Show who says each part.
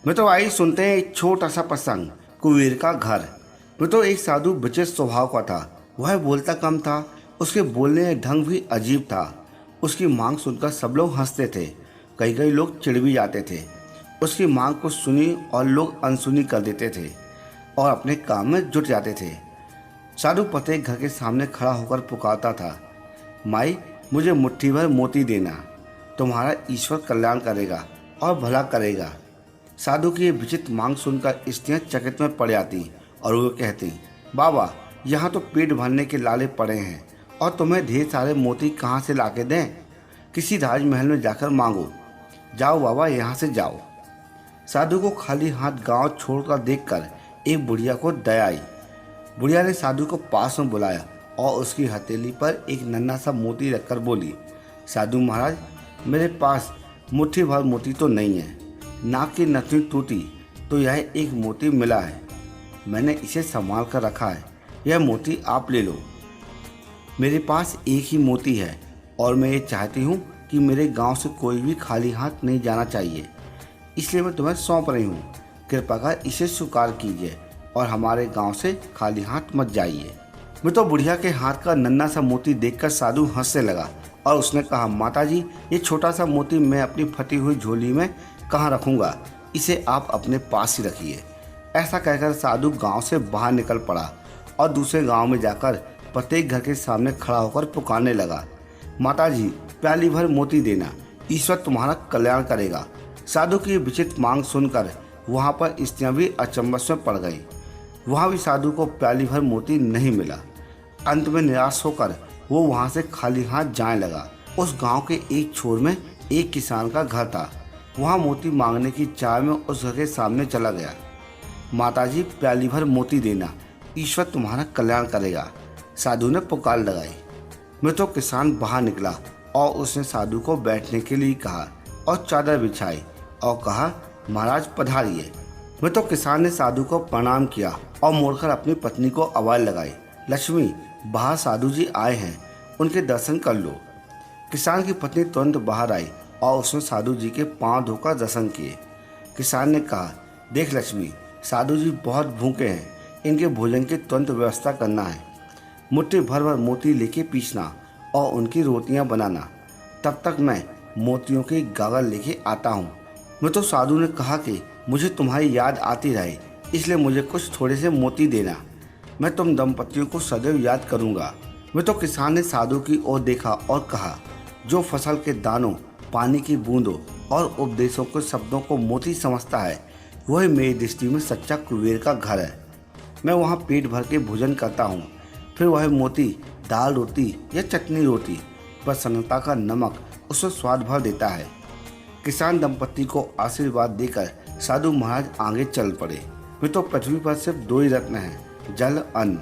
Speaker 1: मित्रों आई सुनते हैं एक छोटा सा प्रसंग, कुबेर का घर। मित्रों एक साधु विचित्र स्वभाव का था। वह बोलता कम था, उसके बोलने का ढंग भी अजीब था। उसकी मांग सुनकर सब लोग हंसते थे, कई कई लोग चिढ़ भी जाते थे। उसकी मांग को सुनी और लोग अनसुनी कर देते थे और अपने काम में जुट जाते थे। साधु प्रत्येक घर के सामने खड़ा होकर पुकारता था, माई मुझे मुट्ठी भर मोती देना, तुम्हारा ईश्वर कल्याण करेगा और भला करेगा। साधु की ये विचित्र मांग सुनकर स्त्रियां चकित में पड़ जाती और वो कहती, बाबा यहाँ तो पेट भरने के लाले पड़े हैं और तुम्हें ढेर सारे मोती कहाँ से लाके दें? किसी राजमहल में जाकर मांगो। जाओ बाबा, यहाँ से जाओ। साधु को खाली हाथ गांव छोड़कर देखकर एक बुढ़िया को दया आई। बुढ़िया ने साधु को पास में बुलाया और उसकी हथेली पर एक नन्हा सा मोती रखकर बोली, साधु महाराज, मेरे पास मुट्ठी भर मोती तो नहीं है, नाक की नथनी टूटी तो यह एक मोती मिला है, मैंने इसे संभाल कर रखा है, यह मोती आप ले लो। मेरे पास एक ही मोती है और मैं ये चाहती हूँ कि मेरे गांव से कोई भी खाली हाथ नहीं जाना चाहिए, इसलिए मैं तुम्हें सौंप रही हूँ। कृपा कर इसे स्वीकार कीजिए और हमारे गांव से खाली हाथ मत जाइए। मैं तो बुढ़िया के हाथ का नन्हा सा मोती देखकर साधु हंसने लगा और उसने कहा, माता जी ये छोटा सा मोती मैं अपनी फटी हुई झोली में कहाँ रखूँगा, इसे आप अपने पास ही रखिए। ऐसा कहकर साधु गांव से बाहर निकल पड़ा और दूसरे गांव में जाकर प्रत्येक घर के सामने खड़ा होकर पुकारने लगा, माता जी प्याली भर मोती देना, ईश्वर तुम्हारा कल्याण करेगा। साधु की विचित्र मांग सुनकर वहाँ पर स्त्रियाँ भी अचंभव में पड़ गई। वहाँ भी साधु को प्याली भर मोती नहीं मिला। अंत में निराश होकर वो वहाँ से खाली हाथ जाने लगा। उस गांव के एक छोर में एक किसान का घर था। वहाँ मोती मांगने की चाह में उस घर के सामने चला गया। माताजी प्याली भर मोती देना, ईश्वर तुम्हारा कल्याण करेगा, साधु ने पुकार लगाई। मैं तो किसान बाहर निकला और उसने साधु को बैठने के लिए कहा और चादर बिछाई और कहा, महाराज पधारिए। मैं तो किसान ने साधु को प्रणाम किया और मुड़कर अपनी पत्नी को आवाज लगाई, लक्ष्मी बाहर साधु जी आए हैं, उनके दर्शन कर लो। किसान की पत्नी तुरंत बाहर आई और उसने साधु जी के पांव धोकर दर्शन किए। किसान ने कहा, देख लक्ष्मी, साधु जी बहुत भूखे हैं, इनके भोजन की तुरंत व्यवस्था करना है। मुट्ठी भर भर मोती लेके पीसना और उनकी रोटियां बनाना, तब तक मैं मोतियों की गागल लेके आता हूँ। मैं तो साधु ने कहा कि मुझे तुम्हारी याद आती रहे, इसलिए मुझे कुछ थोड़े से मोती देना, मैं तुम दंपतियों को सदैव याद करूँगा। मैं तो किसान ने साधु की ओर देखा और कहा, जो फसल के दानों, पानी की बूंदों और उपदेशों के शब्दों को मोती समझता है, वही मेरी दृष्टि में सच्चा कुबेर का घर है। मैं वहाँ पेट भर के भोजन करता हूँ, फिर वह मोती दाल रोटी या चटनी रोटी प्रसन्नता का नमक उसमें स्वाद भर देता है। किसान दंपति को आशीर्वाद देकर साधु महाराज आगे चल पड़े। वे तो पृथ्वी पर सिर्फ दो ही रत्न हैं, जल अन्न।